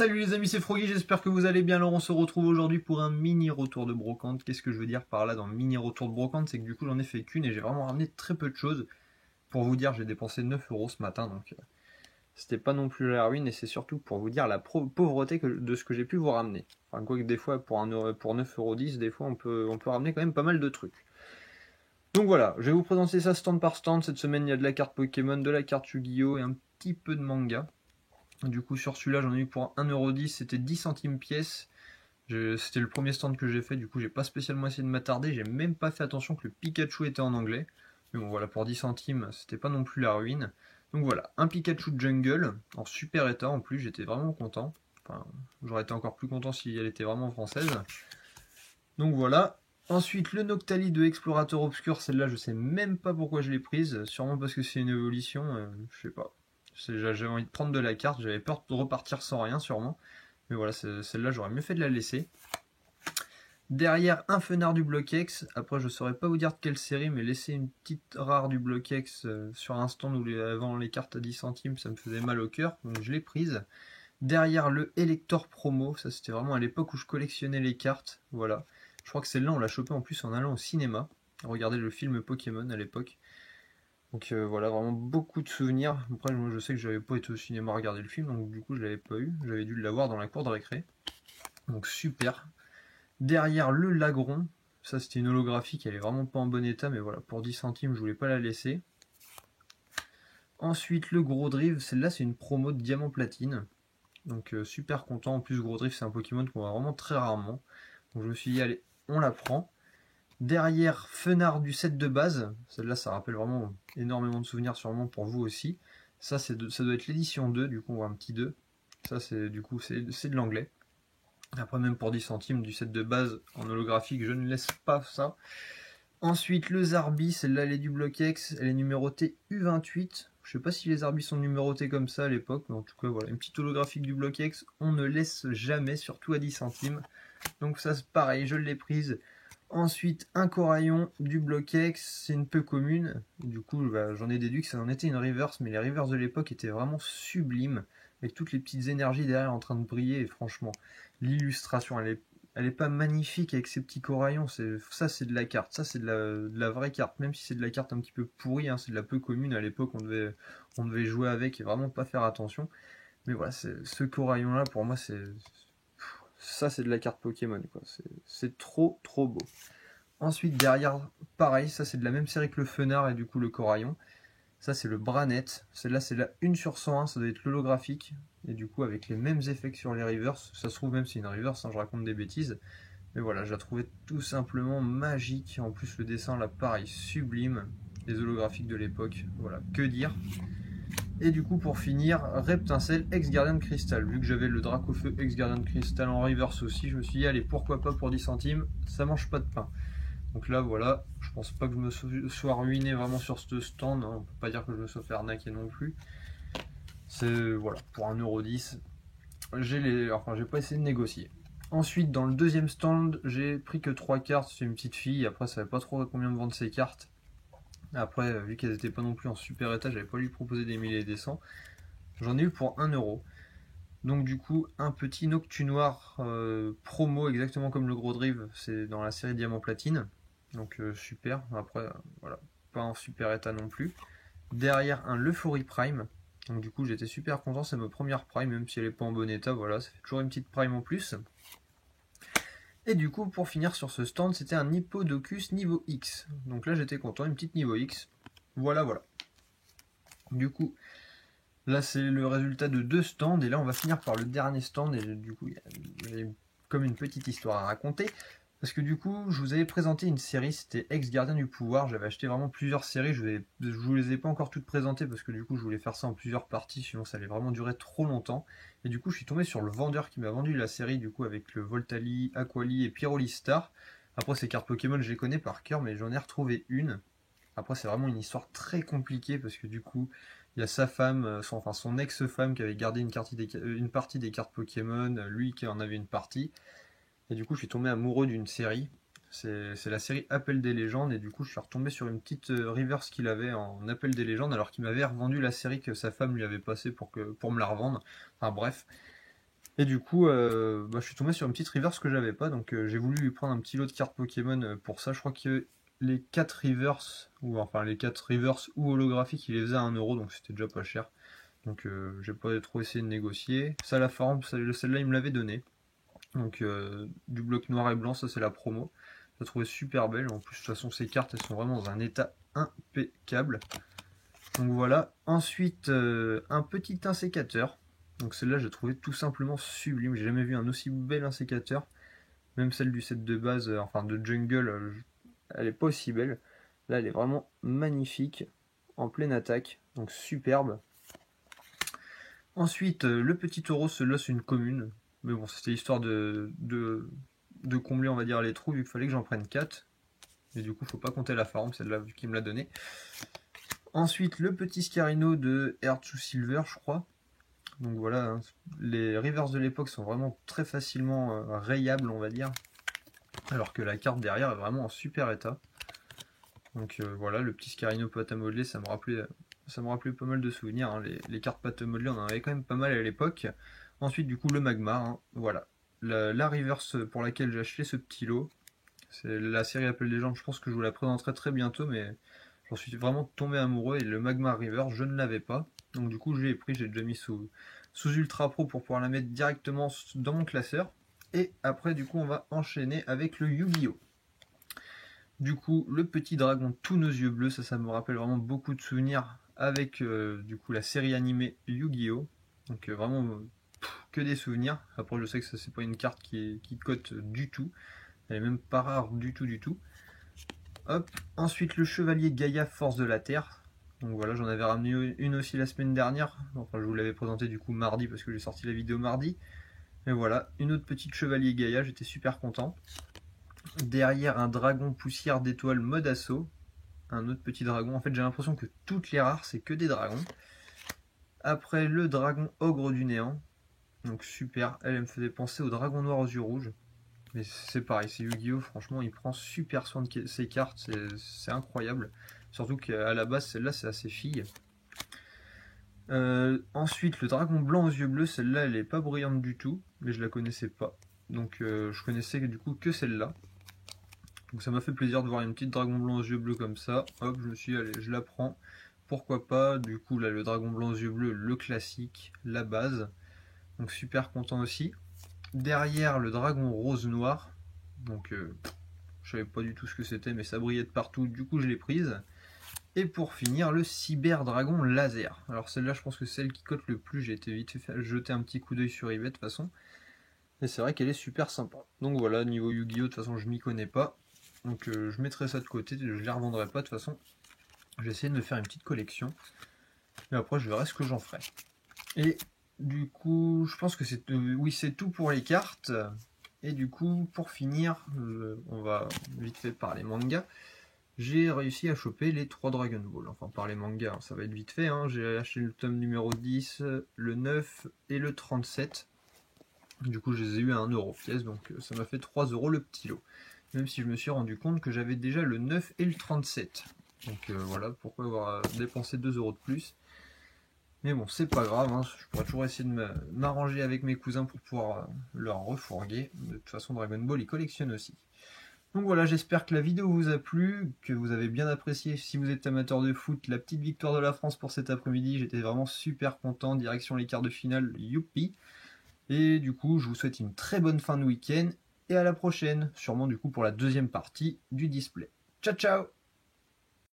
Salut les amis, c'est Froggy, j'espère que vous allez bien. Alors on se retrouve aujourd'hui pour un mini retour de brocante. Qu'est-ce que je veux dire par là dans mini retour de brocante? C'est que du coup j'en ai fait qu'une et j'ai vraiment ramené très peu de choses. Pour vous dire, j'ai dépensé 9 € ce matin, donc c'était pas non plus la ruine, et c'est surtout pour vous dire la pauvreté de ce que j'ai pu vous ramener. Enfin quoi que des fois pour 9,10 €, des fois on peut ramener quand même pas mal de trucs. Donc voilà, je vais vous présenter ça stand par stand. Cette semaine il y a de la carte Pokémon, de la carte Yu-Gi-Oh! Et un petit peu de manga. Du coup sur celui-là j'en ai eu pour 1,10 €, c'était 10 centimes pièce. C'était le premier stand que j'ai fait, du coup j'ai pas spécialement essayé de m'attarder, j'ai même pas fait attention que le Pikachu était en anglais. Mais bon voilà, pour 10 centimes c'était pas non plus la ruine. Donc voilà, un Pikachu Jungle, en super état en plus, j'étais vraiment content. Enfin, j'aurais été encore plus content si elle était vraiment française. Donc voilà. Ensuite le Noctali de Explorateur Obscur, celle-là je sais même pas pourquoi je l'ai prise, sûrement parce que c'est une évolution, je sais pas. J'avais envie de prendre de la carte, j'avais peur de repartir sans rien sûrement. Mais voilà, celle-là j'aurais mieux fait de la laisser. Derrière un Fenard du Bloquex, après je saurais pas vous dire de quelle série, mais laisser une petite rare du Bloquex sur un stand où avant les cartes à 10 centimes, ça me faisait mal au cœur, donc je l'ai prise. Derrière le Elector Promo, ça c'était vraiment à l'époque où je collectionnais les cartes, voilà. Je crois que celle-là on l'a chopée en plus en allant au cinéma, regarder le film Pokémon à l'époque. Donc voilà, vraiment beaucoup de souvenirs. Après moi je sais que j'avais pas été au cinéma regarder le film, donc du coup je l'avais pas eu, j'avais dû l'avoir dans la cour de récré. Donc super. Derrière le Lagron, ça c'était une holographique, elle est vraiment pas en bon état, mais voilà, pour 10 centimes je voulais pas la laisser. Ensuite le Gros Drive, celle-là c'est une promo de Diamant Platine. Donc super content, en plus Gros Drive c'est un Pokémon qu'on voit vraiment très rarement. Donc je me suis dit allez, on la prend. Derrière Fenard du set de base, celle-là ça rappelle vraiment énormément de souvenirs sûrement pour vous aussi. Ça, ça doit être l'édition 2, du coup on voit un petit 2. Ça c'est du coup c'est de l'anglais. Après même pour 10 centimes du set de base en holographique, je ne laisse pas ça. Ensuite le Zarbi, celle-là elle est du Bloquex, elle est numérotée U28. Je sais pas si les Zarbis sont numérotés comme ça à l'époque, mais en tout cas voilà, une petite holographique du Bloquex, on ne laisse jamais, surtout à 10 centimes. Donc ça c'est pareil, je l'ai prise. Ensuite, un Coraillon du Bloquex, c'est une peu commune. Du coup, bah, j'en ai déduit que ça en était une reverse, mais les reverses de l'époque étaient vraiment sublimes, avec toutes les petites énergies derrière en train de briller. Et franchement, l'illustration, elle est pas magnifique avec ces petits coraillons. Ça, c'est de la carte. Ça, c'est de la vraie carte. Même si c'est de la carte un petit peu pourrie, hein, c'est de la peu commune. À l'époque, on devait jouer avec et vraiment pas faire attention. Mais voilà, ce coraillon-là, pour moi, ça c'est de la carte Pokémon, quoi. C'est trop trop beau. Ensuite derrière, pareil, ça c'est de la même série que le Fenard et du coup le Coraillon. Ça c'est le Branette. Celle-là c'est la 1 sur 101, ça doit être l'holographique. Et du coup avec les mêmes effets que sur les reverse. Ça se trouve même c'est une reverse, hein, je raconte des bêtises. Mais voilà, je la trouvais tout simplement magique. En plus le dessin là pareil, sublime. Les holographiques de l'époque, voilà, que dire. Et du coup pour finir, Reptincelle ex-Gardien de Cristal. Vu que j'avais le Dracofeu ex-Gardien de Cristal en reverse aussi, je me suis dit allez pourquoi pas pour 10 centimes, ça mange pas de pain. Donc là voilà, je pense pas que je me sois ruiné vraiment sur ce stand, hein. On peut pas dire que je me sois fait arnaquer non plus. C'est voilà, pour 1,10 €, enfin j'ai pas essayé de négocier. Ensuite dans le deuxième stand, j'ai pris que 3 cartes, c'est une petite fille, après ça savait pas trop combien me vendre ces cartes. Après, vu qu'elles étaient pas non plus en super état, j'avais pas lui proposer des 1000 et des 100. J'en ai eu pour 1 €. Donc du coup, un petit Noctu Noir promo, exactement comme le Gros Drive, c'est dans la série Diamant Platine. Donc super, après, voilà, pas en super état non plus. Derrière, un Leufori Prime. Donc du coup, j'étais super content, c'est ma première Prime, même si elle est pas en bon état, voilà, ça fait toujours une petite Prime en plus. Et du coup, pour finir sur ce stand, c'était un Hippodocus niveau X. Donc là, j'étais content, une petite niveau X. Voilà, voilà. Du coup, là, c'est le résultat de 2 stands. Et là, on va finir par le dernier stand. Et du coup, il y a comme une petite histoire à raconter. Parce que du coup, je vous avais présenté une série, c'était Ex-Gardien du Pouvoir. J'avais acheté vraiment plusieurs séries. Je vous les ai pas encore toutes présentées parce que du coup, je voulais faire ça en plusieurs parties. Sinon, ça allait vraiment durer trop longtemps. Et du coup, je suis tombé sur le vendeur qui m'a vendu la série, du coup, avec le Voltali, Aquali et Pyrolistar. Après, ces cartes Pokémon, je les connais par cœur, mais j'en ai retrouvé une. Après, c'est vraiment une histoire très compliquée parce que du coup, il y a sa femme, son ex-femme qui avait gardé une partie des cartes Pokémon, lui qui en avait une partie. Et du coup, je suis tombé amoureux d'une série. C'est la série Appel des légendes. Et du coup, je suis retombé sur une petite reverse qu'il avait en Appel des légendes alors qu'il m'avait revendu la série que sa femme lui avait passée pour me la revendre. Enfin bref. Et du coup, je suis tombé sur une petite reverse que j'avais pas, donc j'ai voulu lui prendre un petit lot de cartes Pokémon pour ça. Je crois que les 4 reverse, ou enfin les 4 reverse ou holographiques, il les faisait à 1€, donc c'était déjà pas cher. Donc j'ai pas trop essayé de négocier. Ça, la forme, celle-là, il me l'avait donné. Donc du bloc noir et blanc, ça c'est la promo. Je la trouvais super belle. En plus, de toute façon, ces cartes, elles sont vraiment dans un état impeccable. Donc voilà. Ensuite, un petit insécateur. Donc celle-là, je l'ai trouvé tout simplement sublime. J'ai jamais vu un aussi bel insécateur. Même celle du set de base, enfin de jungle, elle est pas aussi belle. Là, elle est vraiment magnifique. En pleine attaque. Donc superbe. Ensuite, le petit taureau, celui-là, c'est une commune. Mais bon, c'était histoire de combler, on va dire, les trous, vu qu'il fallait que j'en prenne 4. Et du coup, faut pas compter la forme, celle-là, vu qu'il me l'a donné. Ensuite, le petit Scarino de Earth to Silver, je crois. Donc voilà, hein, les reverse de l'époque sont vraiment très facilement rayables, on va dire. Alors que la carte derrière est vraiment en super état. Donc voilà, le petit Scarino pâte à modeler, ça me rappelait pas mal de souvenirs. Hein. Les cartes pâte à modeler, on en avait quand même pas mal à l'époque. Ensuite, du coup, le magma, hein, voilà. La reverse pour laquelle j'ai acheté ce petit lot, c'est la série Appel des Légendes. Je pense que je vous la présenterai très bientôt, mais j'en suis vraiment tombé amoureux. Et le magma reverse, je ne l'avais pas. Donc du coup, je l'ai pris, j'ai déjà mis sous Ultra Pro pour pouvoir la mettre directement dans mon classeur. Et après, du coup, on va enchaîner avec le Yu-Gi-Oh! Du coup, le petit dragon tous nos yeux bleus, ça me rappelle vraiment beaucoup de souvenirs avec du coup la série animée Yu-Gi-Oh! Donc vraiment que des souvenirs. Après, je sais que ça c'est pas une carte qui cote du tout. Elle est même pas rare du tout. Hop. Ensuite, le chevalier Gaïa Force de la Terre. Donc voilà, j'en avais ramené une aussi la semaine dernière. Enfin, je vous l'avais présenté du coup mardi parce que j'ai sorti la vidéo mardi. Et voilà, une autre petite chevalier Gaïa, j'étais super content. Derrière, un dragon poussière d'étoiles mode assaut. Un autre petit dragon. En fait, j'ai l'impression que toutes les rares, c'est que des dragons. Après, le dragon ogre du néant. Donc super, elle me faisait penser au dragon noir aux yeux rouges. Mais c'est pareil, c'est Yu-Gi-Oh! Franchement, il prend super soin de ses cartes, c'est incroyable. Surtout qu'à la base, celle-là, c'est assez fille. Ensuite, le dragon blanc aux yeux bleus, celle-là, elle est pas brillante du tout, mais je la connaissais pas. Donc je connaissais du coup que celle-là. Donc ça m'a fait plaisir de voir une petite dragon blanc aux yeux bleus comme ça. Hop, je me suis dit, allez, je la prends. Pourquoi pas, du coup, là, le dragon blanc aux yeux bleus, le classique, la base. Donc super content aussi. Derrière, le dragon rose noir. Donc je savais pas du tout ce que c'était, mais ça brillait de partout, du coup je l'ai prise. Et pour finir, le cyber dragon laser. Alors celle-là, je pense que c'est celle qui cote le plus. J'ai été vite fait jeter un petit coup d'œil sur eBay de toute façon. Et c'est vrai qu'elle est super sympa. Donc voilà, niveau Yu-Gi-Oh! De toute façon, je m'y connais pas. Donc je mettrai ça de côté, je les revendrai pas de toute façon. J'ai essayé de me faire une petite collection. Et après, je verrai ce que j'en ferai. Et du coup, je pense que c'est oui, c'est tout pour les cartes. Et du coup, pour finir, on va vite fait par les mangas. J'ai réussi à choper les 3 Dragon Ball. Enfin, par les mangas, ça va être vite fait. Hein. J'ai acheté le tome numéro 10, le 9 et le 37. Du coup, je les ai eu à 1€ pièce, donc ça m'a fait 3€ le petit lot. Même si je me suis rendu compte que j'avais déjà le 9 et le 37. Donc voilà, pourquoi avoir dépensé 2€ de plus. Mais bon, c'est pas grave, hein. Je pourrais toujours essayer de m'arranger avec mes cousins pour pouvoir leur refourguer. De toute façon, Dragon Ball, ils collectionnent aussi. Donc voilà, j'espère que la vidéo vous a plu, que vous avez bien apprécié. Si vous êtes amateur de foot, la petite victoire de la France pour cet après-midi, j'étais vraiment super content. Direction les quarts de finale, youpi. Et du coup, je vous souhaite une très bonne fin de week-end et à la prochaine, sûrement du coup pour la deuxième partie du display. Ciao ciao!